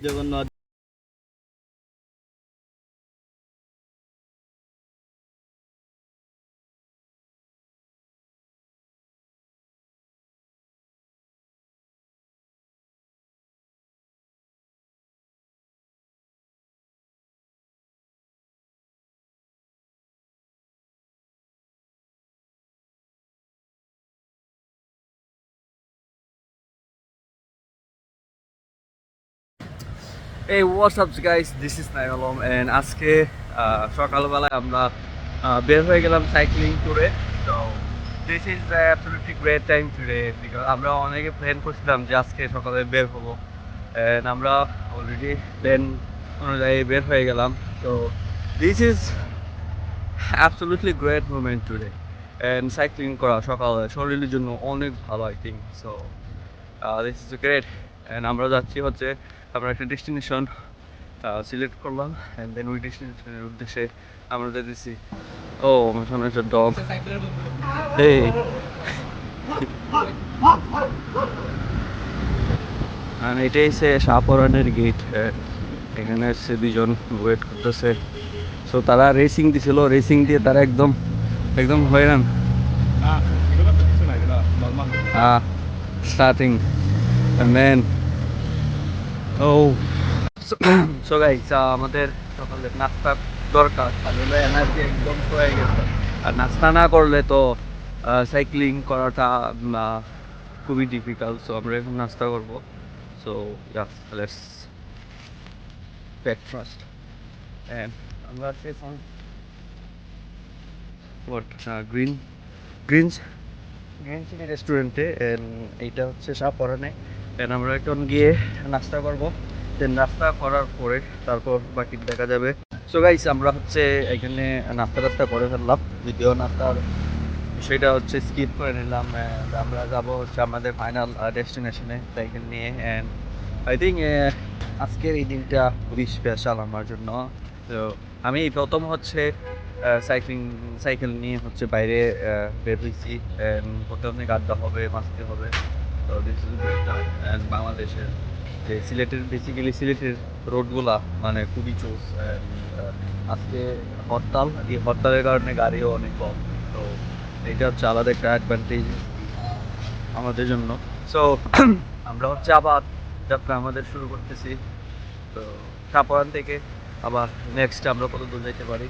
Jagannath. Hey, what's up guys? This is Nailom and আজকে সকালবেলায় আমরা বের হয়ে গেলাম সাইক্লিং ট্যুরে। So this is absolutely great time today because আমরা অনেকে প্ল্যান করছিলাম যে আজকে সকালে বের হবো and আমরা অলরেডি প্ল্যান অনুযায়ী বের হয়ে গেলাম। So this is absolutely great moment today and cycling করা সকালে শরীরের জন্য অনেক ভালো I think so. This is great and আমরা যাচ্ছি হচ্ছে আমরা একটা ডেস্টিনেশন সিলেক্ট করলাম and then ওই ডেস্টিনেশনের উদ্দেশ্যে আমরা যেতেছি। ও আমার সামনে একটা ডগ। এই আর এটাই হচ্ছে শাহপরানের গেট। এখানে এসে দুজন ওয়েট করতেছে। সো তারা রেসিং দিছিল, রেসিং দিয়ে তারা একদম একদম হয়রান। Starting and then so guys আমাদের সকালে নাস্তা দরকার, তাহলে এনার্জি একদম হয়ে গেছে। আর নাস্তা না করলে তো সাইক্লিং করাটা খুবই ডিফিকাল্ট। সো আমরা এখন নাস্তা করবো। সো লেটস ব্রেকফাস্ট অ্যান্ড আমরা আছি এখন গ্রিন গ্রিনস গ্রিন চিলি রেস্টুরেন্টে। এইটা হচ্ছে শাহপরানে। অ্যান্ড আমরা এখন গিয়ে নাস্তা করবো, দেন নাস্তা করার পরে তারপর বাকি দেখা যাবে। সো গাইস আমরা হচ্ছে এখানে নাস্তা করে ফেললাম, যদিও নাস্তার বিষয়টা হচ্ছে স্কিপ করে নিলাম। আমরা যাবো হচ্ছে আমাদের ফাইনাল ডেস্টিনেশনে সাইকেল নিয়ে। অ্যান্ড আই থিঙ্ক আজকের এই দিনটা খুবই স্পেশাল আমার জন্য। তো আমি প্রথম হচ্ছে সাইকেল নিয়ে হচ্ছে বাইরে বের হয়েছি। হতে অনেক আড্ডা হবে, মাস্তি হবে। তো দিস ইজ অ্যান্ড বাংলাদেশের যে বেসিক্যালি সিলেটের রোডগুলা মানে খুবই চোস। আজকে হরতাল, এই হরতালের কারণে গাড়িও অনেক কম। তো এটা হচ্ছে আলাদা একটা অ্যাডভান্টেজ আমাদের জন্য। সো আমরা হচ্ছে আবার যাত্রা আমাদের শুরু করতেছি। তো শাহপরান থেকে আবার নেক্সট আমরা কত দূর যেতে পারি,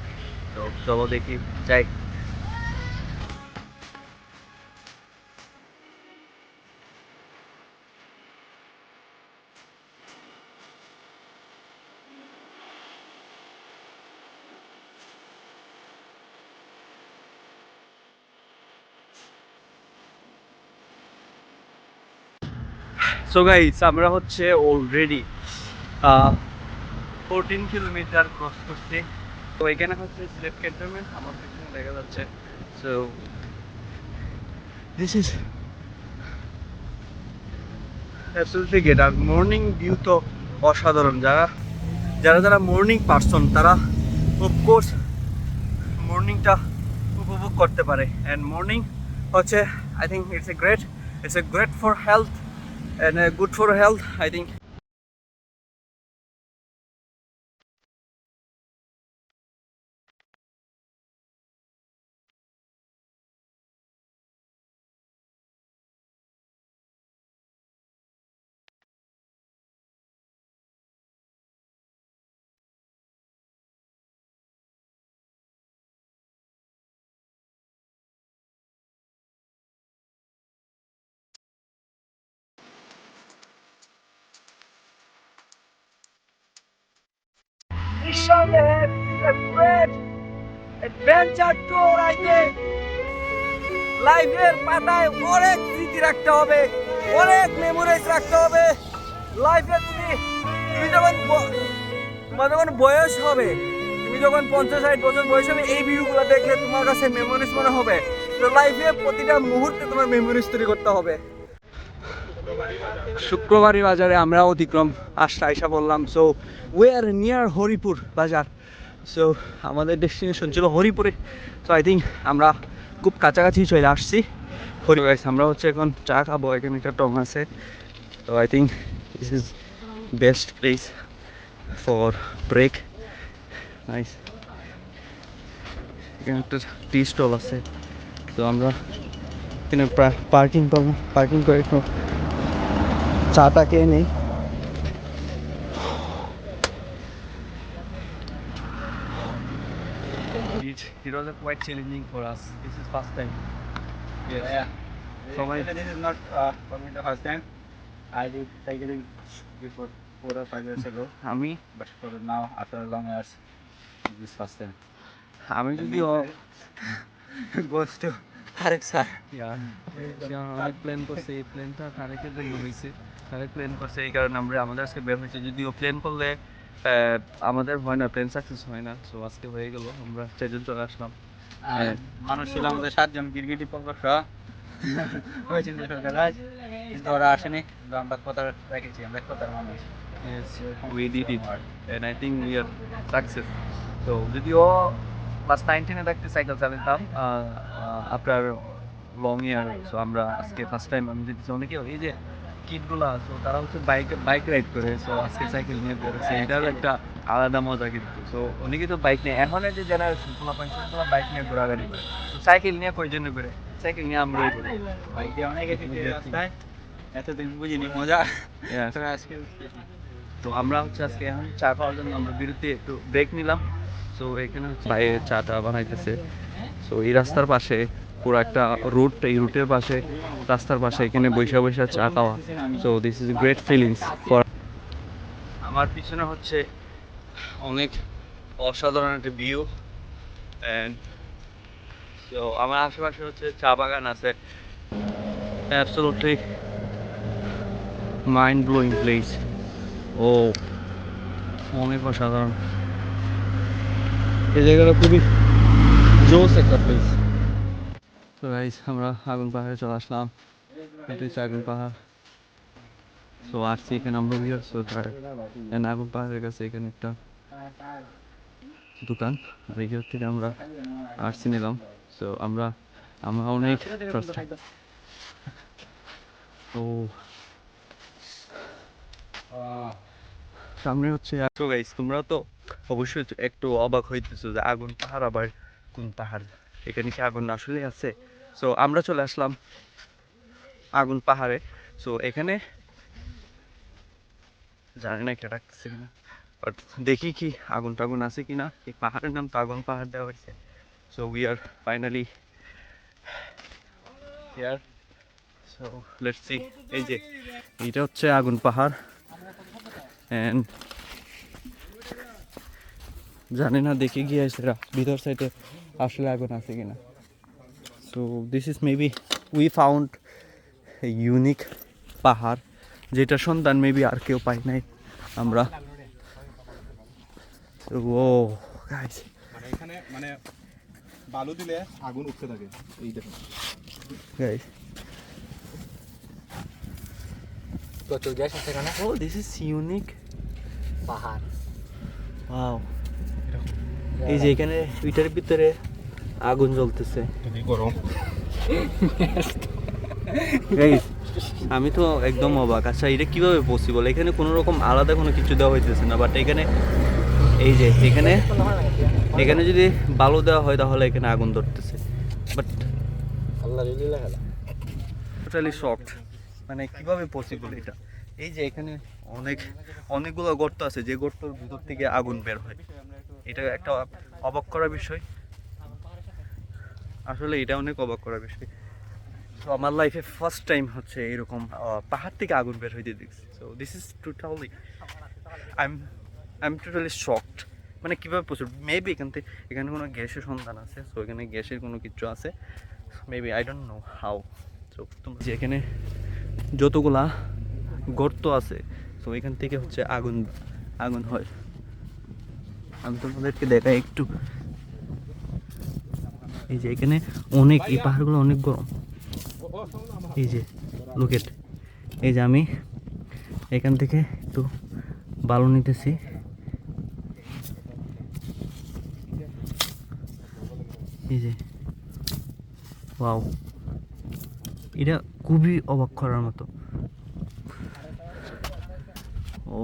তো চলো দেখি যাই। সো গাইস আমরা হচ্ছে অলরেডি 14 কিলোমিটার ক্রস করছি। তো এখানে হচ্ছে সিলেট ক্যান্টনমেন্ট আমার পিছনে দেখা যাচ্ছে। So this is absolutely great. আর মর্নিং ভিউ তো অসাধারণ। যারা যারা যারা মর্নিং পারসন তারা অফকোর্স মর্নিংটা উপভোগ করতে পারে। অ্যান্ড মর্নিং হচ্ছে I think it's a great for health and good for health I think. Adventure tour I think লাইফের পাতায় অনেক স্মৃতি রাখতে হবে, অনেক মেমোরিজ রাখতে হবে লাইফে। তুমি যখন তোমার যখন বয়স হবে, তুমি যখন 50-60 বছর বয়স হবে, এই ভিডিওগুলো দেখলে তোমার কাছে মেমোরিজ মনে হবে। তো লাইফে প্রতিটা মুহূর্তে তোমার মেমোরিজ তৈরি করতে হবে। শুক্রবারী বাজারে আমরা অতিক্রম আইসা বললাম। So we are near Haripur বাজার। সো আমাদের ডেস্টিনেশন ছিল হরিপুরে। সো আই থিঙ্ক আমরা খুব কাছাকাছি চলে আসছি হরিপুর। আমরা হচ্ছে এখন চা খাবো, এখানে একটা টং আছে। তো I think this is best place for break. Nice. এখানে একটা টি স্টল আছে, তো আমরা এখানে পার্কিং পাবো, পার্কিং করে একটু চাটা খেয়ে নিই। It was quite challenging for us. This is first time. Yes. Yeah. So my This is not for me the first time. I did cycling before 4 or 5 years ago, আমি but for now, after long years, this is first time. আমি যদিও Goes to Tarek sir. অনেক plan করছে, এই প্ল্যানটা তারেকের জন্য হয়েছে। তারেক প্ল্যান করছে, এই কারণে আমরা আমাদের আজকে বের হয়েছে। যদিও প্ল্যান করলে আমাদের হয় না, প্ল্যান সাকসেস হয় না। সো আজকে হয়ে গেল, আমরা স্টেজে চলে আসলাম। মানুষ ছিল আমাদের 7 জন ক্রিকেটি পক্ষ ওই চিন্তা সরকার রাজ, কিন্তু ওরা আসেনি, কিন্তু আমরা কথা রেখেছি, আমরা কথার মানুষ। Yes, we did it, and I think we are success. So যদিও ক্লাস 19-এ থাকতে সাইকেল চালাতাম, আফটার লং ইয়ার। সো আমরা আজকে ফার্স্ট টাইম আমি দেখছি অনেকে এই যে কিডগুলো আছে, তারা হচ্ছে বাইক রাইড করে। সো আজকে সাইকেল নিয়ে বেরোচ্ছে, এটার একটা আলাদা মজা কিন্তু। সো অনেকে তো বাইক নিয়ে, এখন যে জেনারেশন পোলা বাইক নিয়ে ঘোরাঘুরি করে, তো সাইকেল নিয়ে কয়জন করে, সাইকেল নিয়ে আমরাই করি। বাইক দিয়ে অনেক এসেছি রাস্তায়, এতদিন বুঝিনি মজা। Yeah. তো আজকে তো আমরা হচ্ছে আজকে এখন চা খাওয়ার জন্য আমরা বিরতি একটু ব্রেক নিলাম। সো এখানে হচ্ছে বাইরে চাটা বানাইতেছে। সো এই রাস্তার পাশে পুরো একটা রুট, এই রুটের পাশে রাস্তার পাশে এখানে বৈশা বৈশা চা খাওয়া। So this is great feelings for. আমার পিছনে হচ্ছে অনেক অসাধারণ একটা ভিউ, অ্যান্ড তো আমার আশেপাশে হচ্ছে চা বাগান আছে। Absolutely mind blowing place. ও অনেক অসাধারণ, এই জায়গাটা খুবই জোস একটা প্লেস। তো গাইস, আমরা আগুন পাহাড়ে চলে আসলাম। এটা হচ্ছে আগুন পাহাড়। সো আসছি এখানে আমরা বিয়ার, সো আগুন পাহাড়ের কাছে এখানে একটা দোকান, আর এই থেকে আমরা আসছি নিলাম। সো আমরা অনেক ও সামনে হচ্ছে। তো গাইস, তোমরা তো অবশ্যই একটু অবাক হইতেছো যে আগুন পাহাড় আবার কোন পাহাড়, এখানে কি আগুন আসলে আছে? সো আমরা চলে আসলাম আগুন পাহাড়ে। সো এখানে জানি না কেটা রাখতেছে কিনা, বাট দেখি কি আগুন টাগুন আছে কিনা। এই পাহাড়ের নাম তো আগুন পাহাড় দেওয়া হয়েছে। So we are finally here. So let's see. এই যে এইটা হচ্ছে আগুন পাহাড়, অ্যান্ড জানি না, দেখে গিয়ে এরা ভিতর সাইডে আসলে আগুন আছে কিনা। So this is maybe we found unique পাহাড়, যেটা সন্ধান মেবি আর কেউ পাই নাই আমরা। ও গাইস, মানে এখানে মানে বালু দিলে আগুন উঠতে থাকে, এই দেখুন গাইস, প্রচুর গ্যাস আছে এখানে। ও দিস ইজ ইউনিক পাহাড়, ওয়াও। এই যে এখানে ওইটার ভিতরে আগুন জ্বলতেছে। খুবই গরম। গাইস, আমি তো একদম অবাক। আচ্ছা, এটা কিভাবে পসিবল? এখানে কোনো রকম আলাদা কোনো কিছু দেওয়া হইতেছে না, বাট এখানে এই যে এখানে যদি বালু দেওয়া হয় তাহলে এখানে আগুন ধরতেছে। বাট আল্লাহ লীলা খেলা। টোটালি শকড, মানে কিভাবে পসিবল এটা? এই যে এখানে অনেকগুলো গর্ত আছে, যে গর্তের ভিতর থেকে আগুন বের হয়। এটা একটা অবাক করার বিষয়, আসলে এটা অনেক অবাক করার বিষয়। তো আমার লাইফে ফার্স্ট টাইম হচ্ছে এরকম পাহাড় থেকে আগুন বের হইতে দেখছি। So this is totally I am totally shocked. মানে কীভাবে পসিবল? মেবি এখানে কোনো গ্যাসের সন্ধান আছে। সো এখানে গ্যাসের কোনো কিছু আছে, maybe I don't know how. So তোমরা যে এখানে যতগুলা গর্ত আছে, সো এখান থেকে হচ্ছে আগুন হয়। আমি তোমাদেরকে দেখাই একটু। এই যে এখানে এই পাহাড়গুলো অনেক গরম। এই যে লোকেট, এই যে আমি এখান থেকে একটু বালু নিতেছি। এই যে ওয়াও, এটা খুবই অবাক করার মতো। ও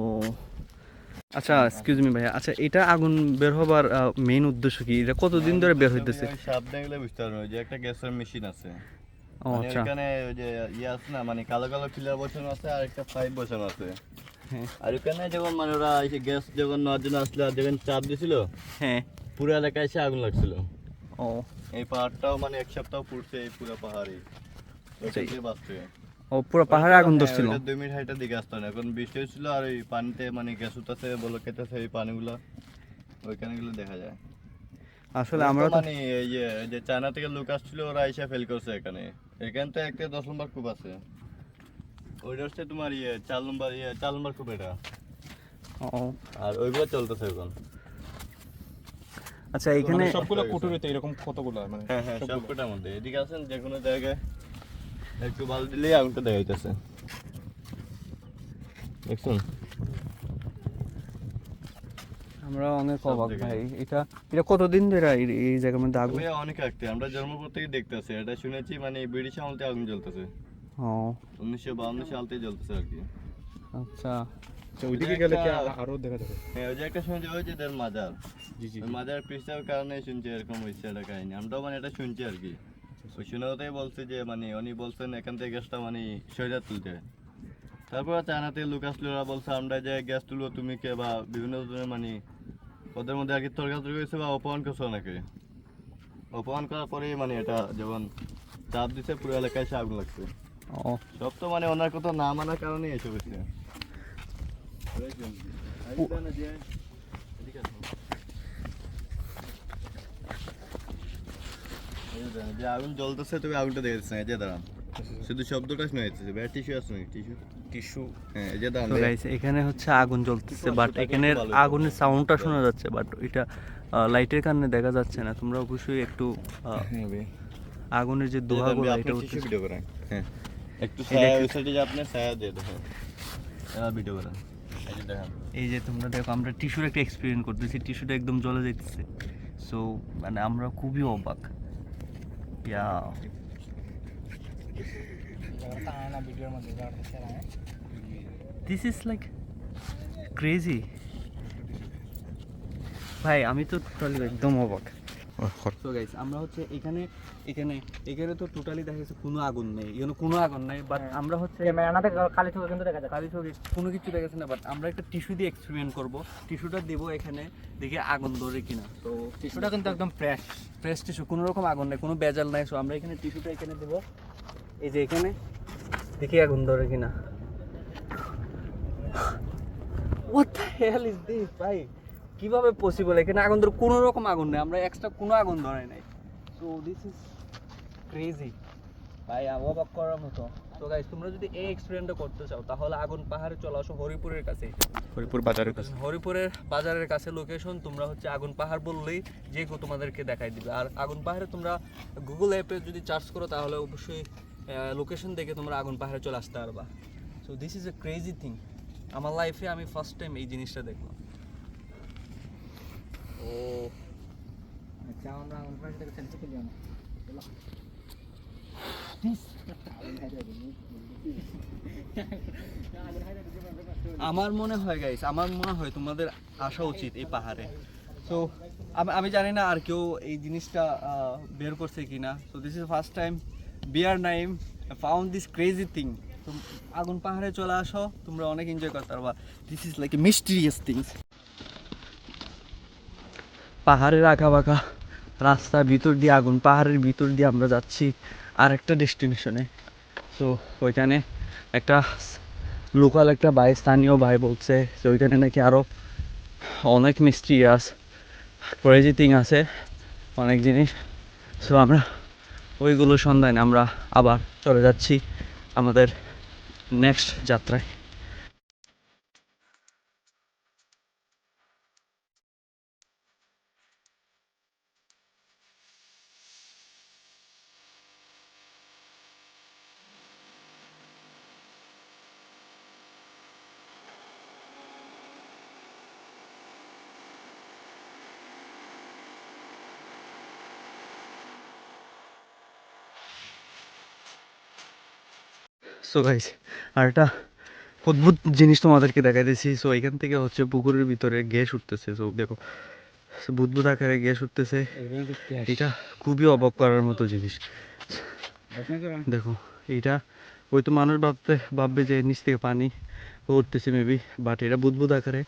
আচ্ছা, এক্সকিউজ মি ভাইয়া, আচ্ছা এটা আগুন বের হবার মেইন উদ্দেশ্য কি? এটা কতদিন ধরে বের হইতেছে? ওই সাপ দেখলে বুঝতে পারবেন, ওই যে একটা গ্যাসের মেশিন আছে, ও মানে আচ্ছা। ওইখানে ওই যে ইয়ে আছে না, মানে কালো কালো পিলার বসানো আছে আর একটা পাইপ বসানো আছে। হ্যাঁ আর ওখানে যখন মানে ওরা এসে গ্যাস যখন নেওয়ার জন্য আসলে আর যখন চাপ দিছিল, হ্যাঁ। পুরো এলাকায় এসে আগুন লাগছিল। ও এই পাহাড়টাও মানে এক সপ্তাহ পুড়ছে, এই পুরো পাহাড়ে ওইখান থেকে বাঁচছে। ও পুরো পাহাড়ে আগুন হ্যাঁ, ধরছিল। ওইটা 2 মিনিট হাইটার দিকে আসতো না, এখন বৃষ্টি হচ্ছিল আর ওই পানিতে মানে গ্যাস উঠতেছে, বলো খেতেছে, এই পানিগুলো ওইখানে গুলো দেখা যায়। আসলে ওরা তো আমরা তো মানে এই যে চায়না থেকে লোক আসছিল, ওরা এসে ফেল করছে এখানে। এখান থেকে একটা 10 নম্বর কূপ আছে, ওইটা হচ্ছে তোমার 4 নম্বর কূপ এটা। ও আর ওইগুলো চলতেছে এখন। আচ্ছা, এখানে মানে সবগুলো কুটুরিতে এরকম কতগুলো মানে হ্যাঁ হ্যাঁ, সবকটার মধ্যে। এদিকে আছেন যে কোনো জায়গায় একটু বাল দিলেই আগুনটা দেখা যাইতেছে, দেখছেন? আমরা অনেক সব অবাক জায়গায়। ভাই। এটা এটা কতদিন ধরে এই জায়গার মধ্যে আগুন? ভাইয়া অনেক রাখতে, আমরা জন্মপর থেকে দেখতেছি এটা, শুনেছি মানে ব্রিটিশ আমল থেকে আগুন জ্বলতেছে, ও 1952 সাল থেকে জ্বলতেছে আর কি। আচ্ছা। আচ্ছা, ওইদিকে গেলে কি আরো দেখা যাবে? হ্যাঁ, ওই যে একটা শুনছি, ওই যে তার মাজার, জি জি ওই মাজার পৃষ্ঠার কারণে শুনছি এরকম হয়েছে এটা কাহিনী। আমরাও মানে এটা শুনছি আর কি। ওই শুনে ওটাই বলছে যে মানে উনি বলছেন এখান থেকে গ্যাসটা মানে সৈরা তুলতে। তারপর চায়না থেকে লোক আসলো, ওরা বলছে আমরা যে গ্যাস তুলবো, তুমি কে, বা বিভিন্ন ধরনের মানে ওদের মধ্যে আর কি তর্কাতর্কি হয়েছে বা অপমান করছে অনেকে। অপমান করার পরেই মানে এটা যখন চাপ দিছে, পুরো এলাকায় এসে আগুন লাগছে। ও সব তো মানে ওনার কথা না মানার কারণে এসব হয়েছে। যে আগুন জ্বলতেছে, তুমি আগুনটা দেখেছ না, এই যে দাঁড়ান, শুধু শব্দটা শুনে যাচ্ছে। ভাই টিস্যু আছে নাকি? টিস্যু, হ্যাঁ এই যে দাঁড়ান। তো গাইস, এখানে হচ্ছে আগুন জ্বলতেছে, বাট কষ্টটাকে এখানে একটু ভালো করে আগুনের বলো। সাউন্ডটা শোনা যাচ্ছে, বাট এটা লাইটের কারণে দেখা যাচ্ছে না। তোমরা অবশ্যই একটু আগুনের যে ধোঁয়াগুলো এটা টিস্যু উঠতেছে। ভিডিও করেন, হ্যাঁ একটু এই ছায়া, দেখেন। ওই সাইডে যে আপনি ছায়া দিয়ে দেখেন, ভিডিও করেন, এই যে দেখেন। এই যে তোমরা দেখো, আমরা টিস্যুর একটা এক্সপেরিয়েন্স করতেছি, টিস্যুটা একদম জ্বলে যাইতেছে। সো মানে আমরা খুবই অবাক। Yeah this is like crazy ভাই, আমি তো টোটালি একদম অবাক। তো গাইস, আমরা হচ্ছে এখানে এখানে এখানে তো টোটালি দেখা যাচ্ছে কোনো আগুন নেই, এখানে কোনো আগুন নেই, বাট আমরা হচ্ছে খালি চোখে কিন্তু দেখা যায়, খালি চোখে কোনো কিছু দেখা যাচ্ছে না। বাট আমরা একটা টিস্যু দিয়ে এক্সপেরিমেন্ট করব, টিস্যুটা দেবো এখানে, দেখি আগুন ধরে কিনা। তো টিস্যুটা কিন্তু একদম ফ্রেশ। ফ্রেশ টিস্যু, কোনো রকম আগুন নেই, কোনো বেজাল নাই। সো আমরা এখানে টিস্যুটা এখানে দেবো, এই যে এখানে, দেখি আগুন ধরে কিনা। What the hell is this ভাই? কিভাবে পসিবল? এখানে আগুন ধরে কোনো রকম আগুন নেই, আমরা এক্সট্রা কোনো আগুন ধরে নাই। সো দিস ইজ ক্রেজি ভাই, অবাক করার মতো। তো গাইস, তোমরা যদি এই এক্সপেরিয়েন্সটা করতে চাও তাহলে আগুন পাহাড়ে চলে আসো, হরিপুরের কাছে। হরিপুর বাজারের কাছে। হরিপুরের বাজারের কাছে লোকেশন। তোমরা হচ্ছে আগুন পাহাড় বললেই যে কেউ তোমাদেরকে দেখাই দিবে। আর আগুন পাহাড়ে তোমরা গুগল অ্যাপে যদি সার্চ করো তাহলে অবশ্যই লোকেশন দেখে তোমরা আগুন পাহাড়ে চলে আসতে পারবা। So this is a crazy thing. আমার লাইফে আমি ফার্স্ট টাইম এই জিনিসটা দেখলাম। ও আচ্ছা, আমরা আমার পাশে থেকে সেলফি তুলি না। আমার মনে হয় গাইস, আমার মনে হয় তোমাদের আসা উচিত এই পাহাড়ে। সো আমি জানি না আর কেউ এই জিনিসটা বের করছে কিনা। So this is first time বিয়ার নাইম ফাউন্ড দিস ক্রেজি থিং। তো আগুন পাহাড়ে চলে আসো, তোমরা অনেক এনজয় করতে পারবা। This is like a mysterious things. পাহাড়ের আঁকা বাঁকা রাস্তার ভিতর দিয়ে, আগুন পাহাড়ের ভিতর দিয়ে আমরা যাচ্ছি আর একটা ডেস্টিনেশনে। সো ওইখানে একটা লোকাল একটা ভাই, স্থানীয় ভাই বলছে যে ওইখানে নাকি আরও অনেক মিস্টিরিয়াস ক্রেজি থিং আছে, অনেক জিনিস। সো আমরা ওইগুলো সন্ধানে আমরা আবার চলে যাচ্ছি আমাদের নেক্সট যাত্রায়। সো গাইস, আর একটা অদ্ভুত জিনিস তোমাদেরকে দেখাইতেছি। সো এখান থেকে হচ্ছে পুকুরের ভিতরে গ্যাস উঠতেছে। সো দেখো বুদবুদ আকারে গ্যাস উঠতেছে। এটা খুবই অবাক করার মতো জিনিস। দেখো এটা হয়তো মানুষ ভাববে যে নিচ থেকে পানি উঠতেছে মেবি, বাট এটা বুদবুদ আকারে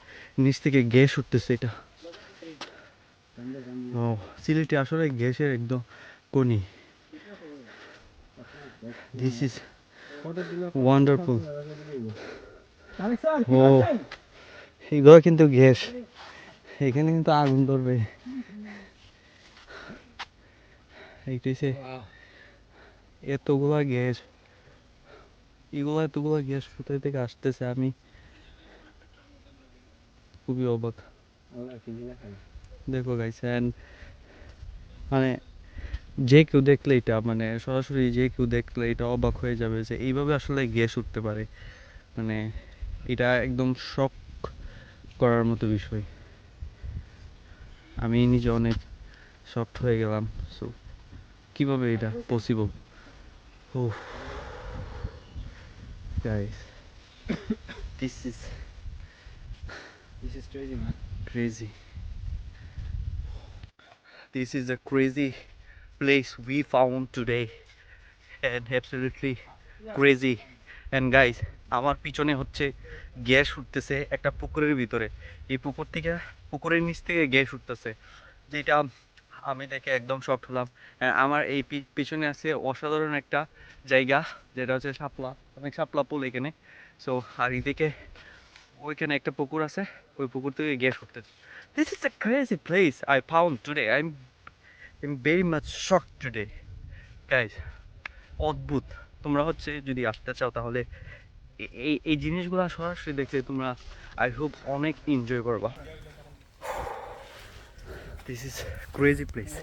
নিচ থেকে গ্যাস উঠতেছে। এটা ও সিলেটে আসলে গ্যাসের একদম কোনি। This is wonderful. ও এগুলো কিন্তু গ্যাস, এখানে কিন্তু আগুন ধরবে। এইটাইছে এতগুলা গ্যাস, এতগুলা গ্যাস কোথায় থেকে আসতেছে আমি খুবই অবাক। দেখো গাইস, মানে যে কেউ দেখলে এটা মানে সরাসরি যে কেউ দেখলে এটা অবাক হয়ে যাবে যে এইভাবে আসলে গ্যাস উঠতে পারে। মানে এটা একদম শক করার মতো বিষয়। আমি নিজে অনেক শকড হয়ে গেলাম। সো কিভাবে এটা possible? Oh guys, this is crazy. This is a crazy place we found today and absolutely crazy. And guys, আমার পিছনে হচ্ছে গ্যাস উঠতেছে একটা পুকুরের ভিতরে। এই পুকুরের নিচ থেকে গ্যাস উঠতেছে, যেটা আমি দেখে একদম শকড হলাম। আমার এই পিছনে আছে অসাধারণ একটা জায়গা, যেটা হচ্ছে শাপলা, অনেক শাপলা পুল এখানে। সো আর এদিকে ওইখানে একটা পুকুর আছে, ওই পুকুর থেকে গ্যাস উঠতেছে। This is a crazy place I found today. I'm very much shocked today. Guys, অদ্ভুত। তোমরা হচ্ছে যদি আসতে চাও তাহলে এই জিনিসগুলো সরাসরি দেখতে তোমরা আই হোপ অনেক এনজয় করবা। This is crazy place.